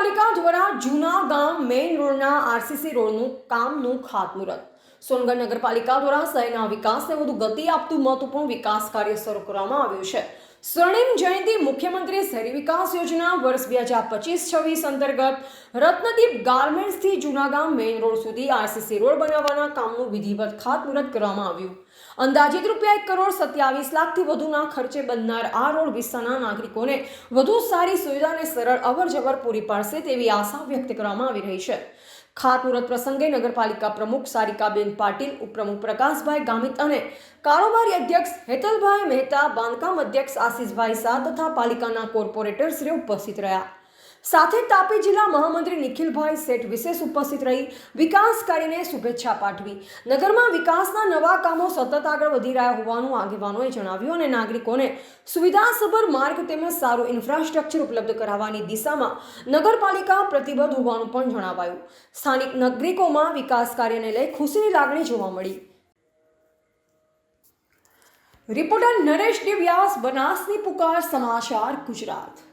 નગરપાલિકા દ્વારા જૂના ગામ મેઇન રોડના આરસીસી રોડનું કામનું ખાતમુહૂર્ત. સોનગઢ નગરપાલિકા દ્વારા શહેરના વિકાસને વધુ ગતિ આપતું મહત્વપૂર્ણ વિકાસ કાર્ય શરૂ કરવામાં આવ્યું છે. સ્વર્ણિમ જયંતિ મુખ્યમંત્રી શહેરી વિકાસ યોજના વર્ષ 2025-26 અંતર્ગત રત્નદીપ ગાર્મેન્ટ્સથી જૂનાગામ મેઇન રોડ સુધી આરસીસી રોડ બનાવવાના કામનું વિધિવત ખાતમુહૂર્ત કરવામાં આવ્યું. અંદાજિત ₹1,27,00,000થી વધુના ખર્ચે બનનાર આ રોડ વિસ્તારના નાગરિકોને વધુ સારી સુવિધા અને સરળ અવરજવર પૂરી પાડશે તેવી આશા વ્યક્ત કરવામાં આવી રહી છે. ખાતમુહૂર્ત પ્રસંગે નગરપાલિકા પ્રમુખ સારિકાબેન પાટીલ, ઉપપ્રમુખ પ્રકાશભાઈ ગામિત અને કારોબારી અધ્યક્ષ હેતલભાઈ મહેતા, બાંધકામ અધ્યક્ષ આશીષભાઈ શાહ તથા પાલિકાના કોર્પોરેટરશ્રીઓ ઉપસ્થિત રહ્યા. સાથે તાપી જિલ્લા મહામંત્રી નિખિલભાઈ શેઠ વિશેષ ઉપસ્થિત રહી વિકાસ કાર્યને શુભેચ્છા પાઠવી. નગરમાં વિકાસના નવા કામો સતત આગળ વધી રહ્યા હોવાનું આગેવાનોએ જણાવ્યું અને નાગરિકોને સુવિધાસભર માર્ગ તેમજ સારું ઇન્ફ્રાસ્ટ્રક્ચર ઉપલબ્ધ કરાવવાની દિશામાં નગરપાલિકા પ્રતિબદ્ધ હોવાનું પણ જણાવાયું. સ્થાનિક નાગરિકોમાં વિકાસ કાર્યને લઈ ખુશીની લાગણી જોવા મળી. રિપોર્ટર નરેશ ડી વ્યાસ, બનાસની પુકાર, સમાચાર ગુજરાત.